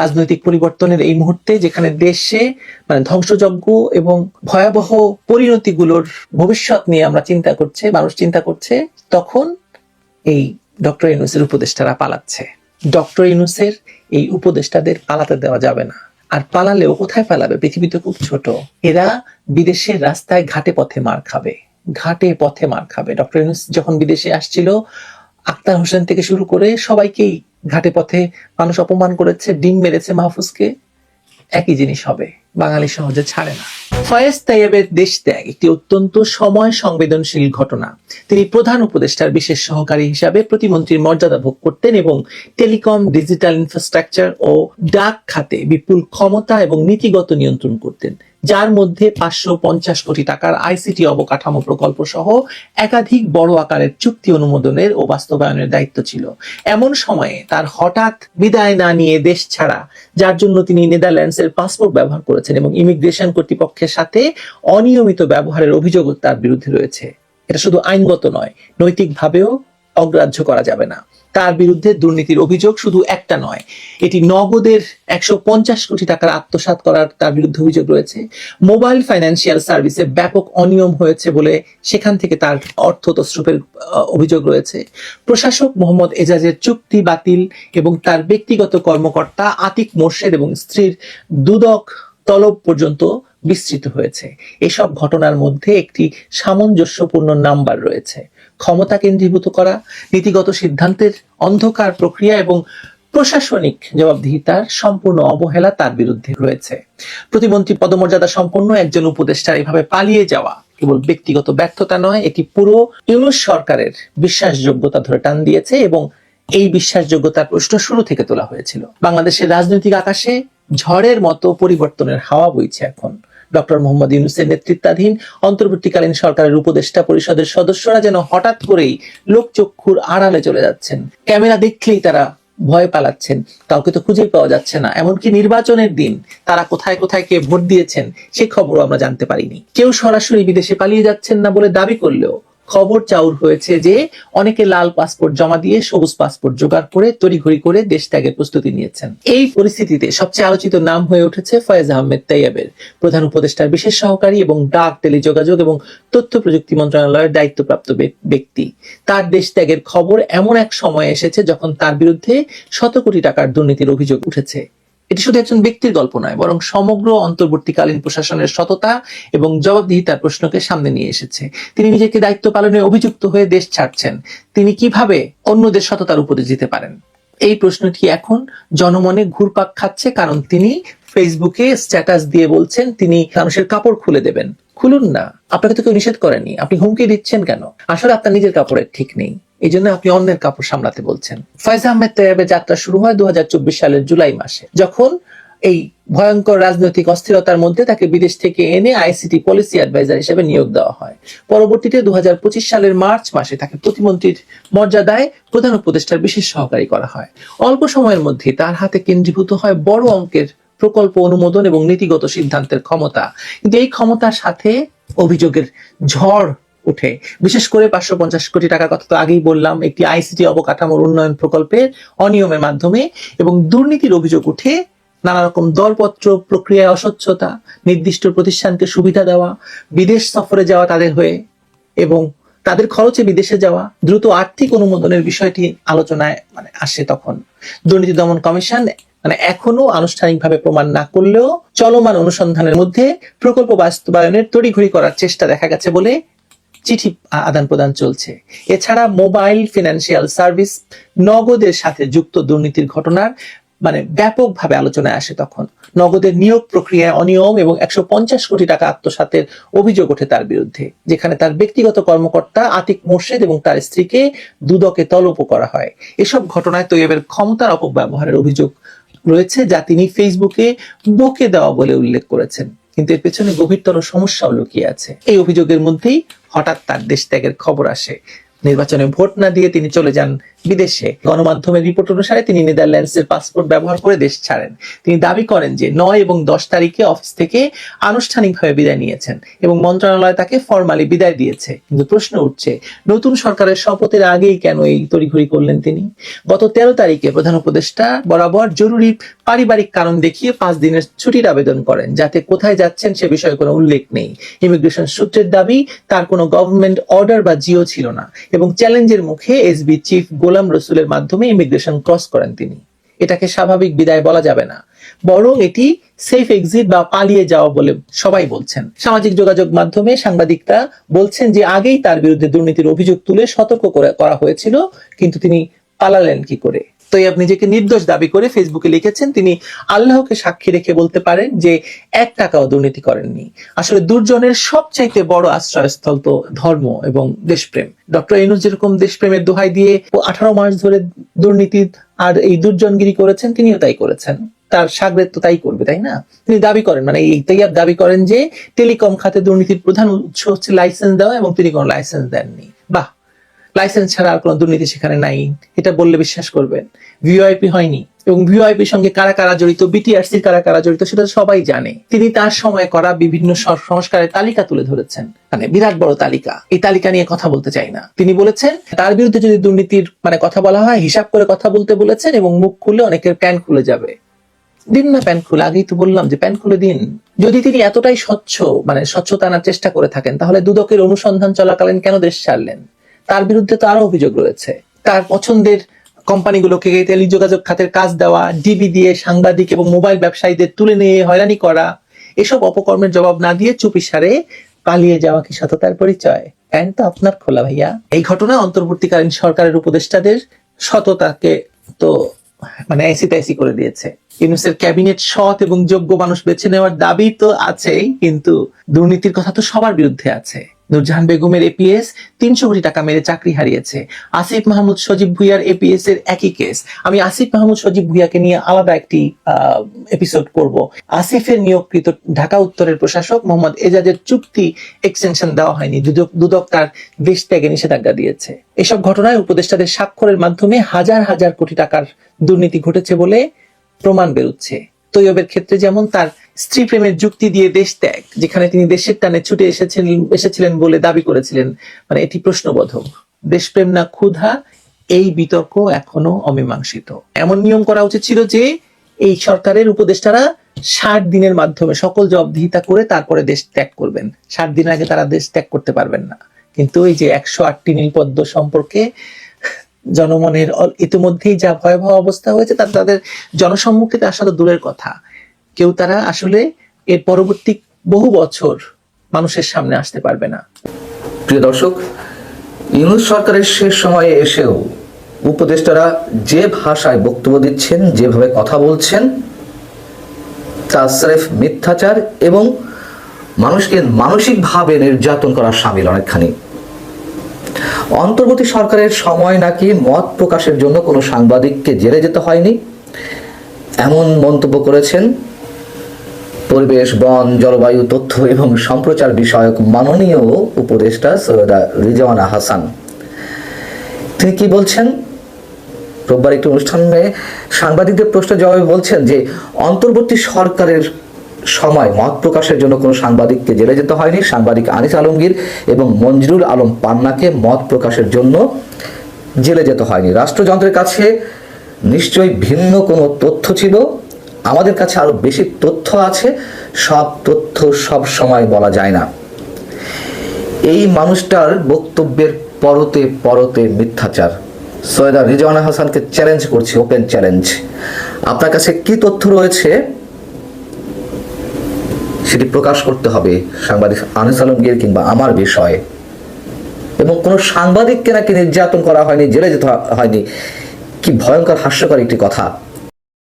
রাজনৈতিক পরিবর্তনের এই মুহূর্তে, যেখানে দেশে ধ্বংসযজ্ঞ এবং ভয়াবহ পরিণতিগুলোর ভবিষ্যৎ নিয়ে মানুষ চিন্তা করছে, তখন এই ডক্টর ইউনূসের উপদেষ্টারা পালাচ্ছে। ডক্টর ইউনূসের এই উপদেষ্টাদের পালাতে দেওয়া যাবে না। আর পালালেও কোথায় পালাবে? পৃথিবী তো খুব ছোট। এরা বিদেশের রাস্তায় ঘাটে পথে মার খাবে। ডক্টর ইউনূস যখন বিদেশে আসছিল, আক্তার হোসেন থেকে শুরু করে সবাইকেই ঘাটে পথে মানুষ অপমান করেছে, ডিম মেরেছে মাহফুজকে। একই জিনিস হবে, বাঙালি সহজে ছাড়ে না। ফয়েজ তাইয়েবের দেশ ত্যাগ একটি অত্যন্ত সময় সংবেদনশীল ঘটনা। তিনি প্রধান উপদেষ্টার বিশেষ সহকারী হিসাবে প্রতিমন্ত্রীর মর্যাদা ভোগ করতেন এবং টেলিকম, ডিজিটাল ইনফ্রাস্ট্রাকচার ও ডাক খাতে বিপুল ক্ষমতা এবং নীতিগত নিয়ন্ত্রণ করতেন, যার মধ্যে 550 কোটি টাকার আইসিটি অবকাঠামো প্রকল্প সহ একাধিক বড় আকারের চুক্তি অনুমোদনের ও বাস্তবায়নের দায়িত্ব ছিল। এমন সময়ে তার হঠাৎ বিদায় না নিয়ে দেশ ছাড়া, যার জন্য তিনি নেদারল্যান্ডসের পাসপোর্ট ব্যবহার করেছেন এবং ইমিগ্রেশন কর্তৃপক্ষের সাথে অনিয়মিত ব্যবহারের অভিযোগ তার বিরুদ্ধে রয়েছে। এটা শুধু আইনগত নয়, নৈতিকভাবেও অগ্রাহ্য করা যাবে না। তার বিরুদ্ধে দুর্নীতির অভিযোগ শুধু একটা নয়, এটি নগদের 150 কোটি টাকার আত্মসাৎ করার তার বিরুদ্ধে অভিযোগ রয়েছে। মোবাইল ফাইন্যান্সিয়াল সার্ভিসে ব্যাপক অনিয়ম হয়েছে বলে সেখান থেকে তার অর্থ তছরূপের অভিযোগ রয়েছে। প্রশাসক মোহাম্মদ এজাজের চুক্তি বাতিল এবং তার ব্যক্তিগত কর্মকর্তা আতিক মোর্শেদ এবং স্ত্রীর দুদক তলব পর্যন্ত বিস্তৃত হয়েছে। এসব ঘটনার মধ্যে একটি সামঞ্জস্যপূর্ণ নাম্বার রয়েছে: ক্ষমতা কেন্দ্রীভূত করা, নীতিগত সিদ্ধান্তের অন্ধকার প্রক্রিয়া এবং প্রশাসনিক জবাবদিহিতার সম্পূর্ণ অবহেলা তার বিরুদ্ধে রয়েছে। প্রতিমন্ত্রী পদমর্যাদা সম্পন্ন একজন উপদেষ্টার এভাবে পালিয়ে যাওয়া কেবল ব্যক্তিগত ব্যর্থতা নয়, এটি পুরো ইউনূস সরকারের বিশ্বাসযোগ্যতা ধরে টান দিয়েছে এবং এই বিশ্বাসযোগ্যতার প্রশ্ন শুরু থেকে তোলা হয়েছিল। বাংলাদেশের রাজনৈতিক আকাশে ঝড়ের মতো পরিবর্তনের হাওয়া বইছে এখন। ডক্টর মোহাম্মদ ইউনূসের নেতৃত্বাধীন অন্তর্বর্তীকালীন সরকারের উপদেষ্টা পরিষদের সদস্যরা যেন হঠাৎ করেই লোকচক্ষুর আড়ালে চলে যাচ্ছেন। ক্যামেরা দেখলেই তারা ভয় পালাচ্ছেন, কাউকে তো খুঁজে পাওয়া যাচ্ছে না। এমনকি নির্বাচনের দিন তারা কোথায় কোথায় কে ভোট দিয়েছেন সে খবরও আমরা জানতে পারিনি। কেউ সরাসরি বিদেশে পালিয়ে যাচ্ছেন না বলে দাবি করলেও খবর চাউর হয়েছে যে অনেকে লাল পাসপোর্ট জমা দিয়ে সবুজ পাসপোর্ট জোগাড় করে তড়িঘড়ি করে দেশ ত্যাগের প্রস্তুতি নিয়েছেন। এই পরিস্থিতিতে সবচেয়ে আলোচিত নাম হয়ে উঠেছে ফয়েজ আহমেদ তাইয়েবের, প্রধান উপদেষ্টার বিশেষ সহকারী এবং ডাক, টেলিযোগাযোগ এবং তথ্য প্রযুক্তি মন্ত্রণালয়ের দায়িত্বপ্রাপ্ত ব্যক্তি। তার দেশ ত্যাগের খবর এমন এক সময় এসেছে যখন তার বিরুদ্ধে 100 কোটি টাকার দুর্নীতির অভিযোগ উঠেছে। এটি শুধু একজন ব্যক্তির গল্প নয়, বরং সমগ্র অন্তর্বর্তীকালীন প্রশাসনের সততা এবং জবাবদিহিতার প্রশ্নকে সামনে নিয়ে এসেছে। তিনি নিজেকে দায়িত্ব পালনে অভিযুক্ত হয়ে দেশ ছাড়ছেন, তিনি কিভাবে অন্যদের সততার উপদেশ দিতে পারেন? এই প্রশ্নটি এখন জনমনে ঘুরপাক খাচ্ছে, কারণ তিনি ফেসবুকে স্ট্যাটাস দিয়ে বলছেন তিনি মানুষের কাপড় খুলে দেবেন। খুলুন না, আপনাকে তো কেউ নিষেধ করেনি, আপনি হুমকি দিচ্ছেন কেন? আসলে আপনার নিজের কাপড়ের ঠিক নেই, এই জন্য আপনি অন্যের কাপড় সামলাতে বলছেন। ফয়েজ আহমেদ তাইয়েবের যাত্রা শুরু হয় 2024 সালের জুলাই মাসে, যখন এই ভয়ঙ্কর রাজনৈতিক অস্থিরতার মধ্যে তাকে বিদেশ থেকে এনে আইসিটি পলিসি অ্যাডভাইজার হিসেবে নিয়োগ দেওয়া হয়। পরবর্তীতে 2025 সালের মার্চ মাসে তাকে প্রতিমন্ত্রীর মর্যাদায় প্রধান উপদেষ্টার বিশেষ সহকারী করা হয়। অল্প সময়ের মধ্যে তার হাতে কেন্দ্রীভূত হয় বড় অঙ্কের প্রকল্প অনুমোদন এবং নীতিগত সিদ্ধান্তের ক্ষমতা। কিন্তু এই ক্ষমতার সাথে অভিযোগের ঝড় উঠে। বিশেষ করে 550 কোটি টাকার কথা তো আগেই বললাম, একটি আইসিটি অবকাঠামোর উন্নয়ন প্রকল্পের অনিয়মের মাধ্যমে, এবং দুর্নীতির অভিযোগ উঠে নানা রকম দরপত্র প্রক্রিয়ায় অস্বচ্ছতা, নির্দিষ্ট প্রতিষ্ঠানকে সুবিধা দেওয়া, বিদেশ সফরে যাওয়া তাদের হয়ে এবং তাদের খরচে বিদেশে যাওয়া, দ্রুত আর্থিক অনুমোদনের বিষয়টি আলোচনায় আসে। তখন দুর্নীতি দমন কমিশন এখনো আনুষ্ঠানিকভাবে প্রমাণ না করলেও চলমান অনুসন্ধানের মধ্যে প্রকল্প বাস্তবায়নের তড়িঘড়ি করার চেষ্টা দেখা গেছে বলে চিঠি আদান প্রদান চলছে। এছাড়া মোবাইল ফিনান্সিয়াল সার্ভিস, নগদের সাথে যুক্ত দুর্নীতির ঘটনার ব্যাপকভাবে আলোচনায় আসে। তখন নগদের নিয়োগ প্রক্রিয়ায় অনিয়ম এবং 150 কোটি টাকা আত্মসাতের অভিযোগ ওঠে তার বিরুদ্ধে, যেখানে তার ব্যক্তিগত কর্মকর্তা আতিক মোর্শেদ এবং তার স্ত্রীকে দুদকে তলব করা হয়। এসব ঘটনায় তাইয়েবের ক্ষমতার অপব্যবহারের অভিযোগ রয়েছে, যা তিনি ফেসবুকে বকে দেওয়া বলে উল্লেখ করেছেন। কিন্তু এর পেছনে গভীরতর সমস্যাও লুকিয়ে আছে। এই অভিযোগের মধ্যেই হঠাৎ তার দেশ ত্যাগের খবর আসে। নির্বাচনে ভোট না দিয়ে তিনি চলে যান বিদেশে। গণমাধ্যমের রিপোর্ট অনুসারে তিনি নেদারল্যান্ডসের পাসপোর্ট ব্যবহার করে দেশ ছাড়েন। তিনি দাবি করেন যে 9 এবং 10 তারিখে অফিস থেকে আনুষ্ঠানিকভাবে বিদায় নিয়েছেন এবং মন্ত্রণালয় তাকে ফরমালি বিদায় দিয়েছে। কিন্তু প্রশ্ন উঠছে, নতুন সরকারের শপথের আগেই কেন এই তড়িঘড়ি করলেন তিনি? গত 13 তারিখে প্রধান উপদেষ্টা বরাবর জরুরি পারিবারিক কারণ দেখিয়ে 5 দিনের ছুটির আবেদন করেন, যাতে কোথায় যাচ্ছেন সে বিষয়ে কোনো উল্লেখ নেই। ইমিগ্রেশন সূত্রের দাবি, তার কোনো গভর্নমেন্ট অর্ডার বা জিও ছিল না এবং চ্যালেঞ্জের মুখে এসবি চিফ গোলাম রসুলের মাধ্যমে ইমিগ্রেশন ক্রস করেন তিনি। এটাকে স্বাভাবিক বিদায় বলা যাবে না, বরং এটি সেফ এক্সিট বা পালিয়ে যাওয়া বলে সবাই বলছেন। সামাজিক যোগাযোগ মাধ্যমে সাংবাদিকরা বলছেন যে আগেই তার বিরুদ্ধে দুর্নীতির অভিযোগ তুলে সতর্ক করা হয়েছিল, কিন্তু তিনি পালালেন কি করে? তো আপনি নিজেকে নির্দোষ দাবি করে ফেসবুকে লিখেছেন তিনি আল্লাহকে সাক্ষী রেখে বলতে পারেন যে 1 টাকাও দুর্নীতি করেননি। আসলে দুর্জনের সবচাইতে বড় আশ্রয়স্থল তো ধর্ম এবং দেশপ্রেম। ডক্টর ইউনূস যেরকম দেশপ্রেমের দোহাই দিয়ে 18 মাস ধরে দুর্নীতি আর এই দুর্জনগিরি করেছেন, তিনিও তাই করেছেন। তার সাগরেদ তো তাই করবে, তাই না? তিনি দাবি করেন, মানে এইটাই দাবি করেন যে টেলিকম খাতে দুর্নীতির প্রধান উৎস হচ্ছে লাইসেন্স দেওয়া, এবং তিনি কোনো লাইসেন্স দেননি। বাহ, লাইসেন্স ছাড়া আর কোনো দুর্নীতি সেখানে নাই, এটা বললে বিশ্বাস করবেন? ভিওআইপি হয়নি, এবং ভিওআইপির সঙ্গে কারা কারা জড়িত, বিটিআরসির কারা কারা জড়িত সেটা সবাই জানে। তিনি তার সময় করা বিভিন্ন সংস্কারের তালিকা তুলে ধরেছেন, মানে বিরাট বড় তালিকা। এই তালিকা নিয়ে কথা বলতে চাই না। তিনি বলেছেন তার বিরুদ্ধে যদি দুর্নীতির কথা বলা হয়, হিসাব করে কথা বলতে বলেছেন, এবং মুখ খুললে অনেকের প্যান খুলে যাবে। দিন না প্যান খুলে, আগেই তো বললাম যে প্যান খুলে দিন। যদি তিনি এতটাই স্বচ্ছতা আনার চেষ্টা করে থাকেন, তাহলে দুদকের অনুসন্ধান চলাকালীন কেন দেশ ছাড়লেন? তার বিরুদ্ধে তো আরো অভিযোগ রয়েছে। তার পছন্দের কোম্পানিগুলোকে টেলিযোগাযোগ খাতের কাজ দেওয়া, ডিবি দিয়ে সাংবাদিক এবং মোবাইল ব্যবসায়ীদের তুলে নিয়ে হয়রানি করা, এসব অপকর্মের জবাব না দিয়ে চুপিসারে পালিয়ে যাওয়া কি সততার পরিচয়? প্যান তো আপনার খোলা ভাইয়া। এই ঘটনা অন্তর্বর্তীকালীন সরকারের উপদেষ্টাদের সততাকে তো এসি তেসি করে দিয়েছে। ইউনূসের ক্যাবিনেট সৎ এবং যোগ্য মানুষ বেছে নেওয়ার দাবি তো আছেই, কিন্তু দুর্নীতির কথা তো সবার বিরুদ্ধে আছে। নূরজাহান বেগমের এপিএস 300 কোটি টাকা মেরে চাকরি হারিয়েছে। আসিফ মাহমুদ সজীব ভুইয়ার এপিএস এর একই কেস। আমি আসিফ মাহমুদ সজীব ভুইয়াকে নিয়ে আলাদা একটি এপিসোড করব। আসিফের নিয়োগকৃত ঢাকা উত্তরের প্রশাসক মোহাম্মদ এজাজের চুক্তি এক্সটেনশন দেওয়া হয়নি, দুদক তার দেশ ত্যাগে নিষেধাজ্ঞা দিয়েছে। এসব ঘটনায় উপদেষ্টাদের স্বাক্ষরের মাধ্যমে হাজার হাজার কোটি টাকার দুর্নীতি ঘটেছে বলে প্রমাণ বেরোচ্ছে। তৈয়বের ক্ষেত্রে যেমন তার স্ত্রী প্রেমের যুক্তি দিয়ে দেশ ত্যাগ, যেখানে তিনি দেশের টানে ছুটে এসেছিলেন বলে দাবি করেছিলেন, এটি প্রশ্নবোধক। দেশপ্রেম না ক্ষুধা, এই বিতর্ক এখনো অমীমাংসিত। এমন নিয়ম করা উচিত ছিল যে এই সরকারের উপদেষ্টারা 60 দিনের মাধ্যমে সকল জবাবদিহিতা করে তারপরে দেশ ত্যাগ করবেন। 60 দিন আগে তারা দেশ ত্যাগ করতে পারবেন না। কিন্তু এই যে 108টি নীলপদ্ম সম্পর্কে জনমনের ইতিমধ্যেই যা ভয়াবহ অবস্থা হয়েছে, তাদের জনসম্মুখে আসা তো দূরের কথা, কেউ তারা আসলে এর পরবর্তী বহু বছর মানুষের সামনে আসতে পারবে না। প্রিয় দর্শক, ইউনূস সরকারের শেষ সময়ে এসেও উপদেষ্টারা যে ভাষায় বক্তব্য দিচ্ছেন, যেভাবে কথা বলছেন, তা স্রেফ মিথ্যাচার এবং মানুষকে মানসিকভাবে নির্যাতন করার শামিল অনেকখানি। অন্তর্বর্তী সরকারের সময় নাকি মত প্রকাশের জন্য কোনো সাংবাদিককে জেলে যেতে হয়নি, এমন মন্তব্য করেছেন পরিবেশ, বন, জলবায়ু, তথ্য এবং সম্প্রচার বিষয়ক মাননীয় উপদেষ্টা সৈয়দা রিজওয়ানা হাসান। তিনি কি বলছেন? রোববার একটি অনুষ্ঠানে সাংবাদিকদের প্রশ্নের জবাবে বলছেন যে অন্তর্বর্তী সরকারের সময় মত প্রকাশের জন্য কোনো সাংবাদিককে জেলে যেতে হয়নি। সাংবাদিক আনিস আলমগীর এবং মঞ্জুরুল আলম পান্নাকে মত প্রকাশের জন্য জেলে যেতে হয়নি। রাষ্ট্রযন্ত্রের কাছে নিশ্চয়ই ভিন্ন কোনো তথ্য ছিল, আমাদের কাছে আরো বেশি তথ্য আছে, সব তথ্য সব সময় বলা যায় না। এই মানুষটার বক্তব্যের পরতে পরতে মিথ্যাচার। সৈয়দা রিজওয়ানা হাসানকে চ্যালেঞ্জ করছি, ওপেন চ্যালেঞ্জ। আপনার কাছে কি তথ্য রয়েছে সেটি প্রকাশ করতে হবে সাংবাদিক আনিস আলমগীর কিংবা আমার বিষয়ে। এবং কোনো সাংবাদিককে নাকি নির্যাতন করা হয়নি, জেলে যেতে হয়নি, কি ভয়ঙ্কর হাস্যকর একটি কথা।